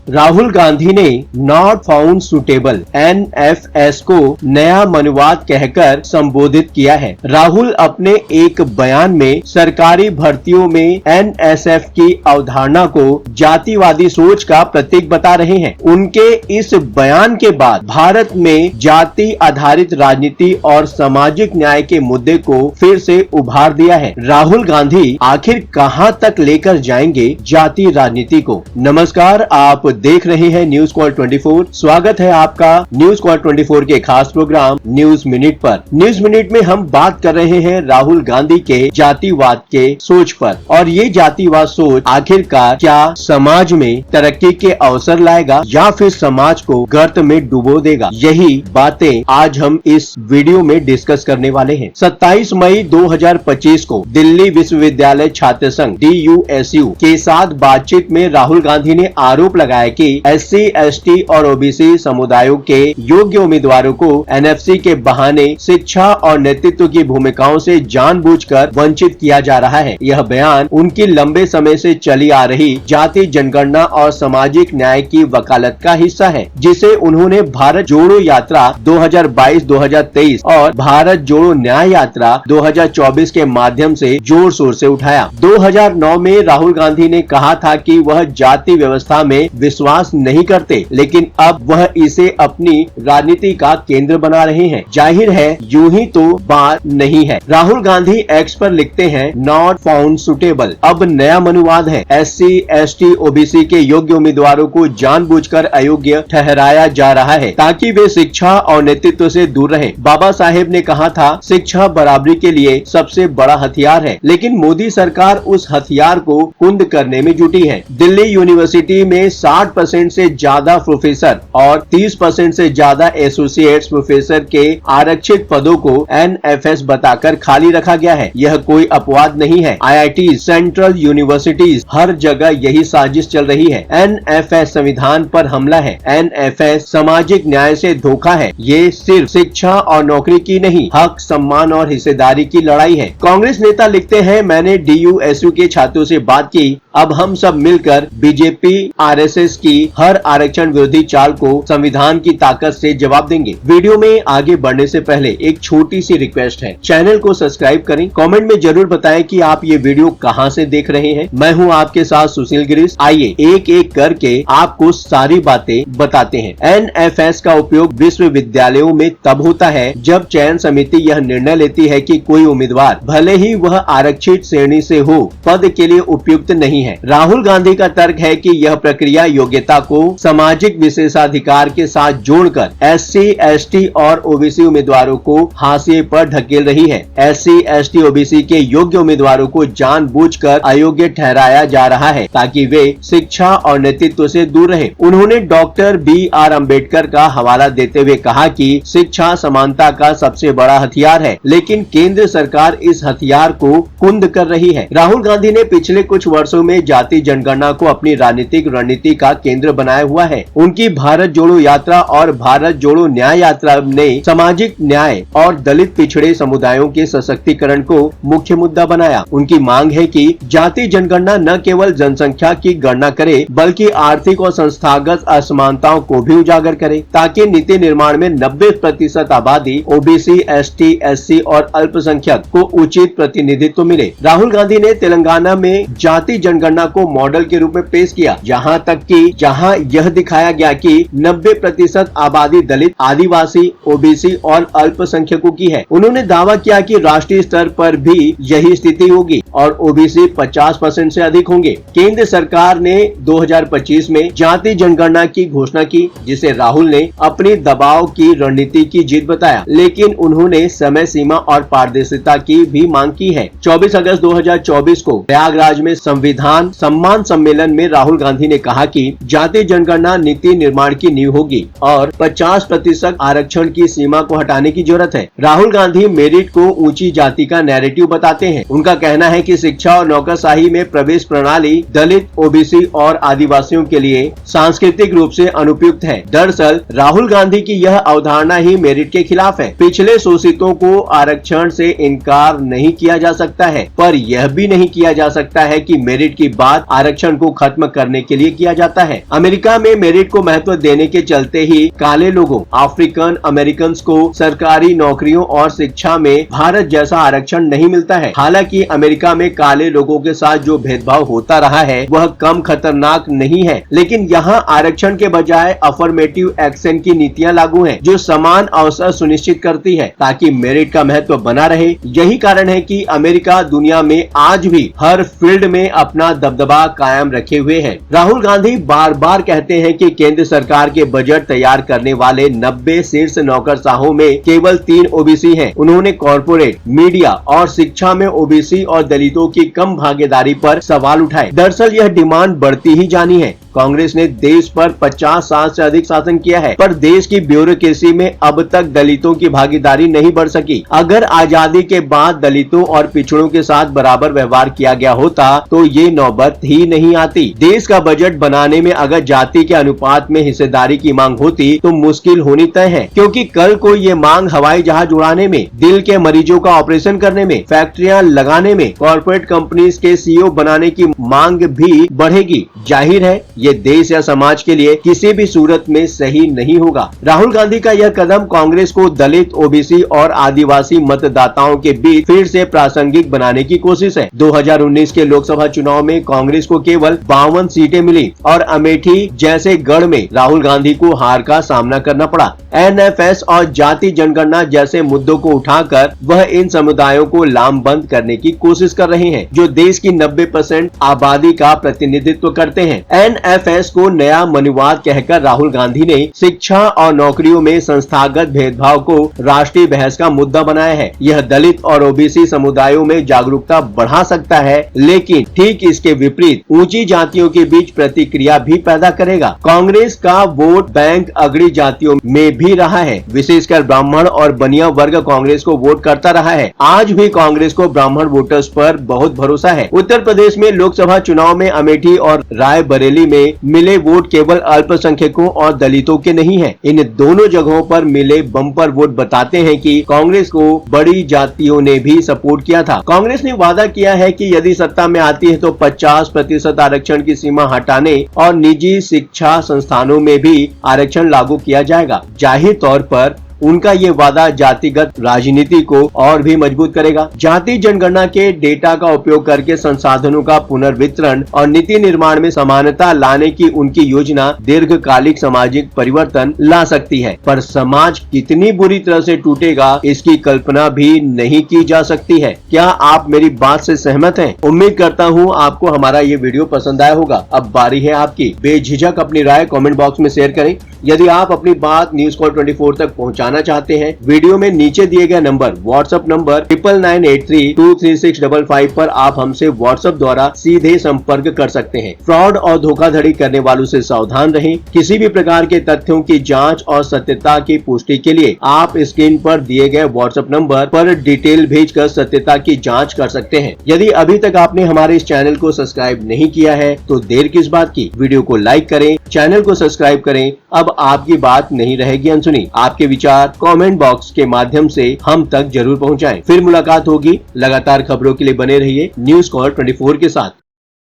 राहुल गांधी ने not found suitable NFS को नया मनुवाद कहकर संबोधित किया है। राहुल अपने एक बयान में सरकारी भर्तियों में NSF की अवधारणा को जातिवादी सोच का प्रतीक बता रहे हैं। उनके इस बयान के बाद भारत में जाति आधारित राजनीति और सामाजिक न्याय के मुद्दे को फिर से उभार दिया है। राहुल गांधी आखिर कहां तक लेकर जाएंगे जाति राजनीति को? नमस्कार, आप देख रहे हैं न्यूज कॉल 24। स्वागत है आपका न्यूज कॉल 24 के खास प्रोग्राम न्यूज मिनट पर। न्यूज मिनट में हम बात कर रहे हैं राहुल गांधी के जातिवाद के सोच पर, और ये जातिवाद सोच आखिरकार क्या समाज में तरक्की के अवसर लाएगा या फिर समाज को गर्त में डुबो देगा? यही बातें आज हम इस वीडियो में डिस्कस करने वाले हैं। 27 मई 2025 को दिल्ली विश्वविद्यालय छात्र संघ DUSU के साथ बातचीत में राहुल गांधी ने आरोप लगाया कि SC, ST और OBC समुदायों के योग्य उम्मीदवारों को NFC के बहाने शिक्षा और नेतृत्व की भूमिकाओं से जानबूझकर वंचित किया जा रहा है। यह बयान उनकी लंबे समय से चली आ रही जाति जनगणना और सामाजिक न्याय की वकालत का हिस्सा है, जिसे उन्होंने भारत जोड़ो यात्रा 2022-2023 और भारत जोड़ो न्याय यात्रा 2024 के माध्यम से जोर शोर से उठाया। 2009 में राहुल गांधी ने कहा था कि वह जाति व्यवस्था में विश्वास नहीं करते, लेकिन अब वह इसे अपनी राजनीति का केंद्र बना रहे हैं। जाहिर है यूं ही तो बात नहीं है। राहुल गांधी एक्स पर लिखते हैं, नॉट फाउंड सुटेबल अब नया मनुवाद है। SC, ST, OBC के योग्य उम्मीदवारों को जानबूझकर अयोग्य ठहराया जा रहा है ताकि वे शिक्षा और नेतृत्व से दूर रहे। बाबा साहेब ने कहा था, शिक्षा बराबरी के लिए सबसे बड़ा हथियार है, लेकिन मोदी सरकार उस हथियार को कुंद करने में जुटी है। दिल्ली यूनिवर्सिटी में 60% से ज्यादा प्रोफेसर और 30% से ज्यादा एसोसिएट्स प्रोफेसर के आरक्षित पदों को NFS बताकर खाली रखा गया है। यह कोई अपवाद नहीं है। IIT, सेंट्रल यूनिवर्सिटीज, हर जगह यही साजिश चल रही है। NFS संविधान पर हमला है। NFS सामाजिक न्याय से धोखा है। ये सिर्फ शिक्षा और नौकरी की नहीं, हक, सम्मान और हिस्सेदारी की लड़ाई है। कांग्रेस नेता लिखते हैं, मैंने DUSU के छात्रों से बात की, अब हम सब मिलकर BJP RSS की हर आरक्षण विरोधी चाल को संविधान की ताकत से जवाब देंगे। वीडियो में आगे बढ़ने से पहले एक छोटी सी रिक्वेस्ट है, चैनल को सब्सक्राइब करें। कमेंट में जरूर बताएं कि आप ये वीडियो कहां से देख रहे हैं। मैं हूं आपके साथ सुशील गिरीश। आइए एक एक करके आपको सारी बातें बताते हैं। NFS का उपयोग विश्वविद्यालयों में तब होता है जब चयन समिति यह निर्णय लेती है कि कोई उम्मीदवार, भले ही वह आरक्षित श्रेणी से हो, पद के लिए उपयुक्त नहीं है। राहुल गांधी का तर्क है कि यह प्रक्रिया योग्यता को सामाजिक विशेषाधिकार के साथ जोड़कर SC, ST और OBC उम्मीदवारों को हाशिए पर ढकेल रही है। SC, ST, OBC के योग्य उम्मीदवारों को जानबूझकर अयोग्य ठहराया जा रहा है ताकि वे शिक्षा और नेतृत्व से दूर रहे। उन्होंने डॉक्टर BR अम्बेडकर का हवाला देते हुए कहा कि शिक्षा समानता का सबसे बड़ा हथियार है, लेकिन केंद्र सरकार इस हथियार को कुंद कर रही है। राहुल गांधी ने पिछले कुछ वर्षों में जाति जनगणना को अपनी राजनीतिक रणनीति का केंद्र बनाया हुआ है। उनकी भारत जोड़ो यात्रा और भारत जोड़ो न्याय यात्रा ने सामाजिक न्याय और दलित पिछड़े समुदायों के सशक्तिकरण को मुख्य मुद्दा बनाया। उनकी मांग है कि जाति जनगणना न केवल जनसंख्या की गणना करे, बल्कि आर्थिक और संस्थागत असमानताओं को भी उजागर करे, ताकि नीति निर्माण में 90% आबादी OBC, ST, SC और अल्पसंख्यक को उचित प्रतिनिधित्व मिले। राहुल गांधी ने तेलंगाना में जाति जनगणना को मॉडल के रूप में पेश किया, जहां तक कि जहां यह दिखाया गया कि 90% आबादी दलित, आदिवासी, OBC और अल्पसंख्यकों की है। उन्होंने दावा किया कि राष्ट्रीय स्तर पर भी यही स्थिति होगी और OBC 50% से अधिक होंगे। केंद्र सरकार ने 2025 में जाति जनगणना की घोषणा की, जिसे राहुल ने अपनी दबाव की रणनीति की जीत बताया, लेकिन उन्होंने समय सीमा और पारदर्शिता की भी मांग की है। 24 अगस्त 2024 को प्रयागराज में संविधान सम्मान सम्मेलन में राहुल गांधी ने कहा कि जाति जनगणना नीति निर्माण की नींव होगी और 50% आरक्षण की सीमा को हटाने की जरूरत है। राहुल गांधी मेरिट को ऊंची जाति का नैरेटिव बताते हैं। उनका कहना है कि शिक्षा और नौकरशाही में प्रवेश प्रणाली दलित, OBC और आदिवासियों के लिए सांस्कृतिक रूप से अनुपयुक्त है। दरअसल राहुल गांधी की यह अवधारणा ही मेरिट के खिलाफ है। पिछले शोषितों को आरक्षण से इनकार नहीं किया जा सकता है, पर यह भी नहीं किया जा सकता है कि मेरिट की बात आरक्षण को खत्म करने के लिए किया जाता है। अमेरिका में मेरिट को महत्व देने के चलते ही काले लोगों, अफ्रीकन अमेरिकन को सरकारी नौकरियों और शिक्षा में भारत जैसा आरक्षण नहीं मिलता है। हालांकि अमेरिका में काले लोगों के साथ जो भेदभाव होता रहा है वह कम खतरनाक नहीं है, लेकिन यहाँ आरक्षण के बजाय अफर्मेटिव एक्शन की नीतियां लागू हैं, जो समान अवसर सुनिश्चित करती है ताकि मेरिट का महत्व बना रहे। यही कारण है कि अमेरिका दुनिया में आज भी हर फील्ड में अपना दबदबा कायम रखे हुए है। राहुल गांधी बार बार कहते हैं कि केंद्र सरकार के बजट तैयार करने वाले 90 शीर्ष नौकरशाहों में केवल 3 ओबीसी हैं। उन्होंने कॉर्पोरेट, मीडिया और शिक्षा में ओबीसी और दलितों की कम भागीदारी पर सवाल उठाए। दरअसल यह डिमांड बढ़ती ही जानी है। कांग्रेस ने देश पर 50 साल से अधिक शासन किया है, पर देश की ब्यूरोक्रेसी में अब तक दलितों की भागीदारी नहीं बढ़ सकी। अगर आजादी के बाद दलितों और पिछड़ों के साथ बराबर व्यवहार किया गया होता तो ये नौबत ही नहीं आती। देश का बजट बनाने में अगर जाति के अनुपात में हिस्सेदारी की मांग होती तो मुश्किल होनी तय है, क्योंकि कल को ये मांग हवाई जहाज उड़ाने में, दिल के मरीजों का ऑपरेशन करने में, फैक्ट्रियां लगाने में, कॉर्पोरेट कंपनीज के सीईओ बनाने की मांग भी बढ़ेगी। जाहिर है ये देश या समाज के लिए किसी भी सूरत में सही नहीं होगा। राहुल गांधी का यह कदम कांग्रेस को दलित, ओबीसी और आदिवासी मतदाताओं के बीच फिर से प्रासंगिक बनाने की कोशिश है। 2019 के लोकसभा चुनाव में कांग्रेस को केवल 52 सीटें मिली और अमेठी जैसे गढ़ में राहुल गांधी को हार का सामना करना पड़ा। एनएफएस और जाति जनगणना जैसे मुद्दों को उठाकर वह इन समुदायों को लामबंद करने की कोशिश कर रहे हैं, जो देश की 90% आबादी का प्रतिनिधित्व करते हैं। एनएफएस को नया मनुवाद कहकर राहुल गांधी ने शिक्षा और नौकरियों में संस्थागत भेदभाव को राष्ट्रीय बहस का मुद्दा बनाया है। यह दलित और ओबीसी समुदायों में जागरूकता बढ़ा सकता है, लेकिन ठीक इसके विपरीत ऊंची जातियों के बीच प्रतिक्रिया भी पैदा करेगा। कांग्रेस का वोट बैंक अगड़ी जातियों में भी रहा है, विशेषकर ब्राह्मण और बनिया वर्ग कांग्रेस को वोट करता रहा है। आज भी कांग्रेस को ब्राह्मण वोटर्स पर बहुत भरोसा है। उत्तर प्रदेश में लोकसभा चुनाव में अमेठी और रायबरेली में मिले वोट केवल अल्पसंख्यकों और दलितों के नहीं हैं। इन दोनों जगहों पर मिले बम्पर वोट बताते हैं कि कांग्रेस को बड़ी जातियों ने भी सपोर्ट किया था। कांग्रेस ने वादा किया है कि यदि सत्ता में आती है तो 50% आरक्षण की सीमा हटाने और निजी शिक्षा संस्थानों में भी आरक्षण लागू किया जाएगा। जाहिर तौर पर उनका ये वादा जातिगत राजनीति को और भी मजबूत करेगा। जाति जनगणना के डेटा का उपयोग करके संसाधनों का पुनर्वितरण और नीति निर्माण में समानता लाने की उनकी योजना दीर्घकालिक सामाजिक परिवर्तन ला सकती है, पर समाज कितनी बुरी तरह से टूटेगा इसकी कल्पना भी नहीं की जा सकती है। क्या आप मेरी बात से सहमत हैं? उम्मीद करता हूँ आपको हमारा ये वीडियो पसंद आया होगा। अब बारी है आपकी। बेझिझक अपनी राय कमेंट बॉक्स में शेयर करें। यदि आप अपनी बात न्यूज कॉल 24 तक पहुंचाना चाहते हैं, वीडियो में नीचे दिए गए नंबर व्हाट्सएप नंबर 9998323655 पर आप हमसे व्हाट्सएप द्वारा सीधे संपर्क कर सकते हैं। फ्रॉड और धोखाधड़ी करने वालों से सावधान रहें। किसी भी प्रकार के तथ्यों की जांच और सत्यता की पुष्टि के लिए आप स्क्रीन पर दिए गए व्हाट्सएप नंबर पर डिटेल भेजकर सत्यता की जाँच कर सकते हैं। यदि अभी तक आपने हमारे इस चैनल को सब्सक्राइब नहीं किया है तो देर किस बात की, वीडियो को लाइक करें, चैनल को सब्सक्राइब करें। अब आपकी बात नहीं रहेगी अनसुनी। आपके विचार कमेंट बॉक्स के माध्यम से हम तक जरूर पहुंचाएं। फिर मुलाकात होगी। लगातार खबरों के लिए बने रहिए न्यूज कॉल 24 के साथ।